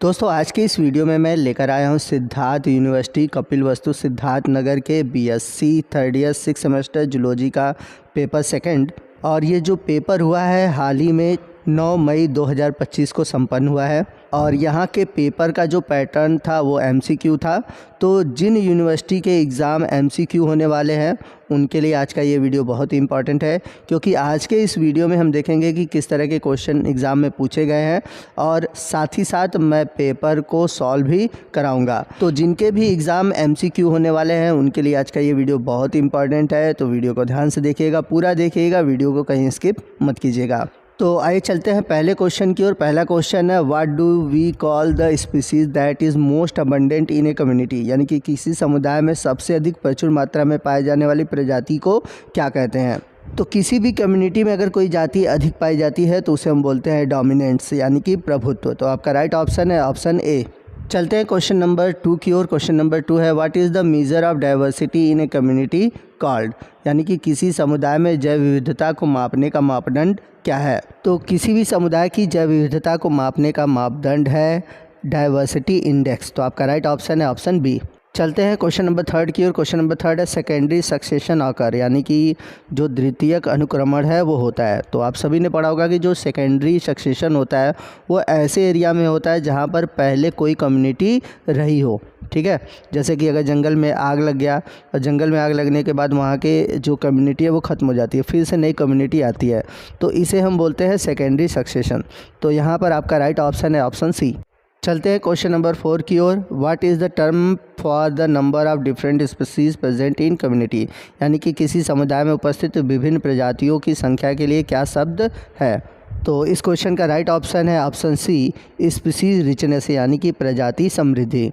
दोस्तों आज की इस वीडियो में मैं लेकर आया हूँ सिद्धार्थ यूनिवर्सिटी कपिलवस्तु सिद्धार्थ नगर के BSc third year 6 semester zoology का पेपर सेकंड। और ये जो पेपर हुआ है हाल ही में 9 मई 2025 को संपन्न हुआ है। और यहाँ के पेपर का जो पैटर्न था वो एमसीक्यू था। तो जिन यूनिवर्सिटी के एग्ज़ाम एमसीक्यू होने वाले हैं उनके लिए आज का ये वीडियो बहुत ही इंपॉर्टेंट है, क्योंकि आज के इस वीडियो में हम देखेंगे कि किस तरह के क्वेश्चन एग्ज़ाम में पूछे गए हैं और साथ ही साथ मैं पेपर को सॉल्व भी कराऊंगा। तो जिनके भी एग्ज़ाम एमसीक्यू होने वाले हैं उनके लिए आज का ये वीडियो बहुत ही इंपॉर्टेंट है। तो वीडियो को ध्यान से देखिएगा, पूरा देखिएगा, वीडियो को कहीं स्किप मत कीजिएगा। तो आइए चलते हैं पहले क्वेश्चन की ओर। पहला क्वेश्चन है, what do we call the species that is most abundant in a community, यानी कि किसी समुदाय में सबसे अधिक प्रचुर मात्रा में पाए जाने वाली प्रजाति को क्या कहते हैं। तो किसी भी कम्युनिटी में अगर कोई जाति अधिक पाई जाती है तो उसे हम बोलते हैं डोमिनेंट्स, यानी कि प्रभुत्व। तो आपका राइट ऑप्शन है ऑप्शन ए। चलते हैं क्वेश्चन नंबर 2 की ओर। क्वेश्चन नंबर 2 है, what is the measure of diversity in a community called, यानी कि किसी समुदाय में जैव विविधता को मापने का मापदंड क्या है। तो किसी भी समुदाय की जैव विविधता को मापने का मापदंड है डाइवर्सिटी इंडेक्स। तो आपका राइट ऑप्शन है ऑप्शन बी। चलते हैं क्वेश्चन नंबर 3 की ओर। क्वेश्चन नंबर 3 है, सेकेंडरी सक्सेशन ऑकर, यानी कि जो द्वितीयक अनुक्रमण है वो होता है। तो आप सभी ने पढ़ा होगा कि जो सेकेंडरी सक्सेशन होता है वो ऐसे एरिया में होता है जहाँ पर पहले कोई कम्युनिटी रही हो, ठीक है। जैसे कि अगर जंगल में आग लग गया और जंगल में आग लगने के बाद वहाँ के जो कम्युनिटी है वो ख़त्म हो जाती है, फिर से नई कम्युनिटी आती है, तो इसे हम बोलते हैं सेकेंडरी सक्सेशन। तो यहाँ पर आपका राइट ऑप्शन है ऑप्शन सी। चलते हैं क्वेश्चन नंबर 4 की ओर। What is the term for the number of different species present in community, यानी कि किसी समुदाय में उपस्थित विभिन्न प्रजातियों की संख्या के लिए क्या शब्द है। तो इस क्वेश्चन का राइट ऑप्शन है ऑप्शन सी, स्पीसीज रिचनेस, यानी कि प्रजाति समृद्धि।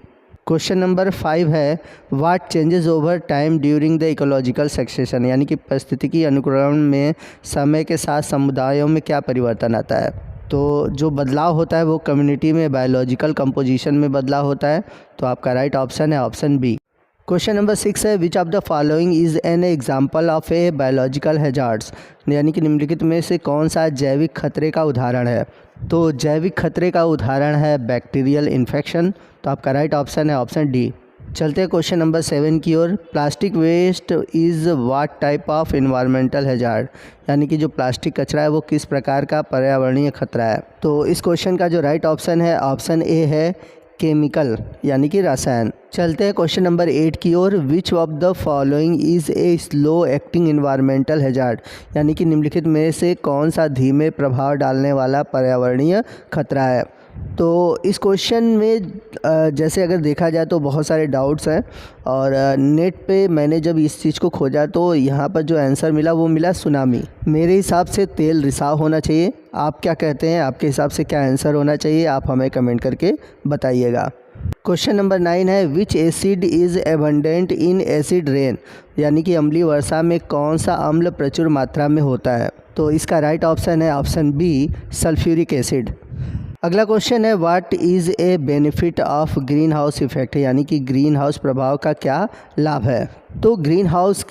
क्वेश्चन नंबर 5 है, what changes over time during the ecological succession, यानी कि पारिस्थितिकी अनुक्रमण में समय के साथ समुदायों में क्या परिवर्तन आता है। तो जो बदलाव होता है वो कम्युनिटी में बायोलॉजिकल कंपोजिशन में बदलाव होता है। तो आपका राइट ऑप्शन है ऑप्शन बी। क्वेश्चन नंबर 6 है, विच of the following is an example of a biological hazards, यानी कि निम्नलिखित में से कौन सा जैविक खतरे का उदाहरण है। तो जैविक खतरे का उदाहरण है बैक्टीरियल इन्फेक्शन। तो आपका राइट ऑप्शन है ऑप्शन डी। चलते हैं क्वेश्चन नंबर 7 की ओर। Plastic waste is what type of environmental hazard, यानी कि जो प्लास्टिक कचरा है वो किस प्रकार का पर्यावरणीय खतरा है। तो इस क्वेश्चन का जो राइट ऑप्शन है ऑप्शन ए है, केमिकल, यानी कि रसायन। चलते हैं क्वेश्चन नंबर 8 की ओर। Which of the following is a slow acting environmental hazard, यानी कि निम्नलिखित में से कौन सा धीमे प्रभाव डालने वाला पर्यावरणीय खतरा है। तो इस क्वेश्चन में जैसे अगर देखा जाए तो बहुत सारे डाउट्स हैं, और नेट पे मैंने जब इस चीज़ को खोजा तो यहाँ पर जो आंसर मिला वो मिला सुनामी। मेरे हिसाब से तेल रिसाव होना चाहिए। आप क्या कहते हैं, आपके हिसाब से क्या आंसर होना चाहिए, आप हमें कमेंट करके बताइएगा। क्वेश्चन नंबर 9 है, विच acid is abundant in acid rain, यानी कि अम्लीय वर्षा में कौन सा अम्ल प्रचुर मात्रा में होता है। तो इसका राइट ऑप्शन है ऑप्शन बी, सल्फ्यूरिक एसिड। अगला क्वेश्चन है, what is a benefit of green house effect, यानी कि ग्रीन हाउस प्रभाव का क्या लाभ है। तो ग्रीन हाउस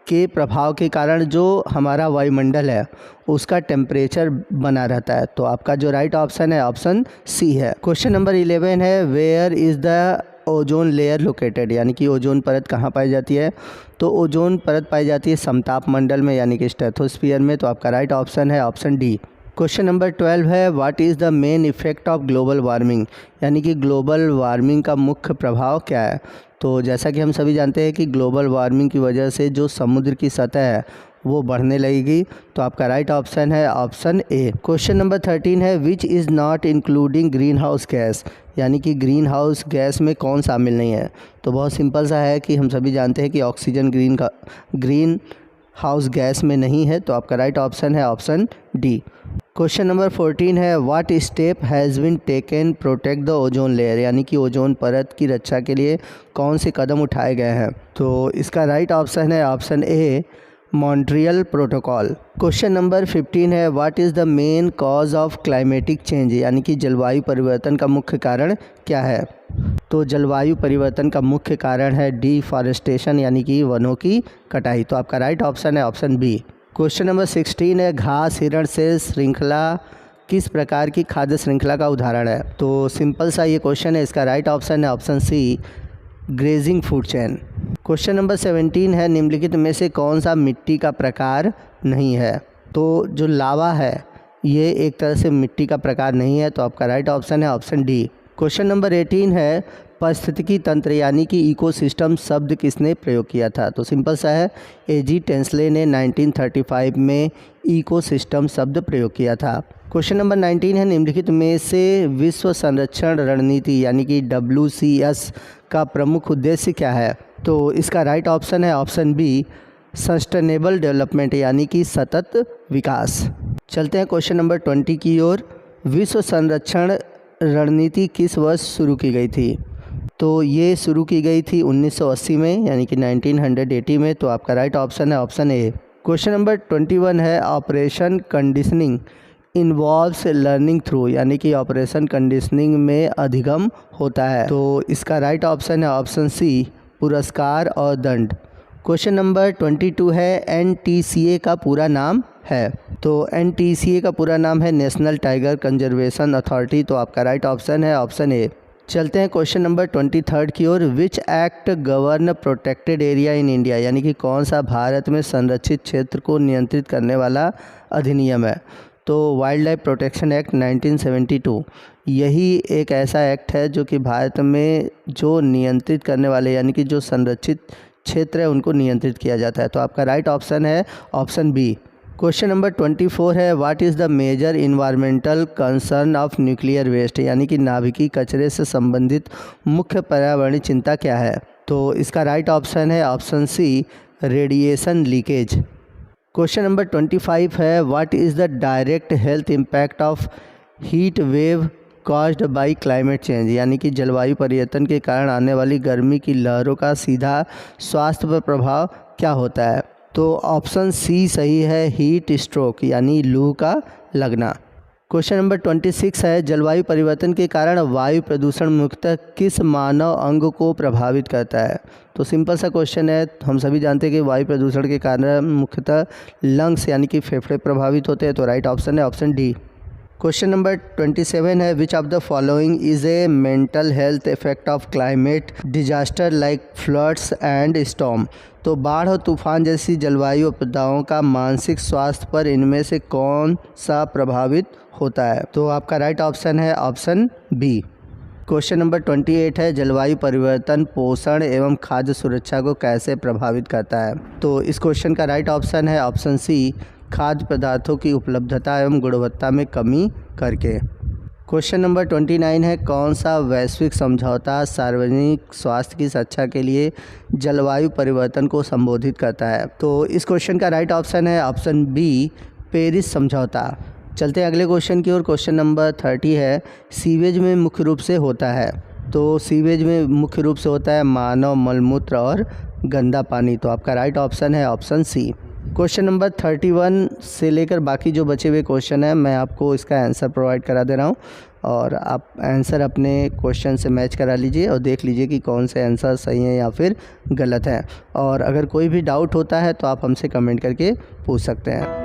के प्रभाव के कारण जो हमारा वायुमंडल है उसका टेम्परेचर बना रहता है। तो आपका जो राइट ऑप्शन है ऑप्शन सी है। क्वेश्चन नंबर 11 है, where is the ozone layer located, यानी कि ओजोन परत कहाँ पाई जाती है। तो ओजोन परत पाई जाती है समताप मंडल में, यानी कि स्ट्रेटोस्फीयर में। तो आपका राइट ऑप्शन है ऑप्शन डी। क्वेश्चन नंबर 12 है, what is the main effect of global warming, यानी कि ग्लोबल वार्मिंग का मुख्य प्रभाव क्या है। तो जैसा कि हम सभी जानते हैं कि ग्लोबल वार्मिंग की वजह से जो समुद्र की सतह है वो बढ़ने लगेगी। तो आपका राइट ऑप्शन है ऑप्शन ए। क्वेश्चन नंबर 13 है, which is not including green house gas, यानी कि ग्रीन हाउस गैस में कौन शामिल नहीं है। तो बहुत सिंपल सा है कि हम सभी जानते हैं कि ऑक्सीजन ग्रीन हाउस गैस में नहीं है। तो आपका राइट ऑप्शन है ऑप्शन डी। क्वेश्चन नंबर 14 है, what step has been taken protect the ozone layer, यानी कि ओजोन परत की रक्षा के लिए कौन से कदम उठाए गए हैं। तो इसका राइट ऑप्शन है ऑप्शन ए, मॉन्ट्रियल प्रोटोकॉल। क्वेश्चन नंबर 15 है, what is the main cause of climatic change, यानी कि जलवायु परिवर्तन का मुख्य कारण क्या है। तो जलवायु परिवर्तन का मुख्य कारण है डिफॉरेस्टेशन, यानी कि वनों की कटाई। तो आपका राइट ऑप्शन है ऑप्शन बी। क्वेश्चन नंबर 16 है, घास हिरण से श्रृंखला किस प्रकार की खाद्य श्रृंखला का उदाहरण है? तो सिंपल सा ये क्वेश्चन है, इसका राइट ऑप्शन है option C, grazing food chain. Question number 17 है, निम्नलिखित में से कौन सा मिट्टी का प्रकार नहीं है? तो जो लावा है ये एक तरह से मिट्टी का प्रकार नहीं है, तो आपका राइट ऑप्शन है ऑप्शन डी। क्वेश्चन नंबर 18 है, पारिस्थितिकी तंत्र यानी कि इकोसिस्टम शब्द किसने प्रयोग किया था? तो सिंपल सा है, एजी टेंसले ने 1935 में इकोसिस्टम शब्द प्रयोग किया था। क्वेश्चन नंबर 19 है, निम्नलिखित में से विश्व संरक्षण रणनीति यानी कि WCS का प्रमुख उद्देश्य क्या है? तो इसका राइट ऑप्शन है ऑप्शन बी, सस्टेनेबल डेवलपमेंट यानी कि सतत विकास। चलते हैं क्वेश्चन नंबर 20 की ओर। विश्व संरक्षण रणनीति किस वर्ष शुरू की गई थी? तो ये शुरू की गई थी 1980 में यानी कि 1980 में, तो आपका राइट ऑप्शन है ऑप्शन ए। क्वेश्चन नंबर 21 है, operation conditioning involves learning through यानी कि ऑपरेशन कंडीशनिंग में अधिगम होता है, तो इसका राइट ऑप्शन है ऑप्शन सी, पुरस्कार और दंड। क्वेश्चन नंबर 22 है, NTCA का पूरा नाम है? तो NTCA का पूरा नाम है नेशनल टाइगर कंजर्वेशन अथॉरिटी, तो आपका राइट ऑप्शन है ऑप्शन ए। चलते हैं क्वेश्चन नंबर 23 की ओर। Which act govern protected area in India यानी कि कौन सा भारत में संरक्षित क्षेत्र को नियंत्रित करने वाला अधिनियम है? तो वाइल्ड लाइफ प्रोटेक्शन एक्ट 1972 यही एक ऐसा एक्ट है जो कि भारत में जो नियंत्रित करने वाले यानी कि जो संरक्षित क्षेत्र है उनको नियंत्रित किया जाता है, तो आपका राइट ऑप्शन है ऑप्शन बी। क्वेश्चन नंबर 24 है, what is the major environmental concern of nuclear waste यानी कि नाभिकीय कचरे से संबंधित मुख्य पर्यावरणीय चिंता क्या है? तो इसका राइट ऑप्शन है option C, radiation leakage. Question number 25 है, what is the direct health impact of heat wave caused by climate change यानी कि जलवायु परिवर्तन के कारण आने वाली गर्मी की लहरों का सीधा स्वास्थ्य पर प्रभाव क्या होता है? तो ऑप्शन सी सही है, हीट स्ट्रोक यानी लू का लगना। क्वेश्चन नंबर 26 है, जलवायु परिवर्तन के कारण वायु प्रदूषण मुख्यतः किस मानव अंग को प्रभावित करता है? तो सिंपल सा क्वेश्चन है, हम सभी जानते हैं कि वायु प्रदूषण के कारण मुख्यतः लंग्स यानी कि फेफड़े प्रभावित होते हैं, तो राइट ऑप्शन है ऑप्शन डी। क्वेश्चन नंबर 27 है, विच of the following is A mental health effect of climate disaster like floods and storm? तो बाढ़ और तूफान जैसी जलवायु आपदाओं का मानसिक स्वास्थ्य पर इनमें से कौन सा प्रभावित होता है? तो आपका राइट ऑप्शन है ऑप्शन बी। क्वेश्चन नंबर 28 है, जलवायु परिवर्तन पोषण एवं खाद्य सुरक्षा को कैसे प्रभावित करता है? तो इस क्वेश्चन का राइट ऑप्शन है ऑप्शन सी, खाद्य पदार्थों की उपलब्धता एवं गुणवत्ता में कमी करके। क्वेश्चन नंबर 29 है, कौन सा वैश्विक समझौता सार्वजनिक स्वास्थ्य की रक्षा के लिए जलवायु परिवर्तन को संबोधित करता है? तो इस क्वेश्चन का राइट ऑप्शन है ऑप्शन बी, पेरिस समझौता। चलते हैं अगले क्वेश्चन की ओर। क्वेश्चन नंबर 30 है, सीवेज में मुख्य रूप से होता है? तो सीवेज में मुख्य रूप से होता है मानव मलमूत्र और गंदा पानी, तो आपका राइट ऑप्शन है ऑप्शन सी। क्वेश्चन नंबर 31 से लेकर बाकी जो बचे हुए क्वेश्चन हैं मैं आपको इसका आंसर प्रोवाइड करा दे रहा हूं और आप आंसर अपने क्वेश्चन से मैच करा लीजिए और देख लीजिए कि कौन से आंसर सही हैं या फिर गलत हैं। और अगर कोई भी डाउट होता है तो आप हमसे कमेंट करके पूछ सकते हैं।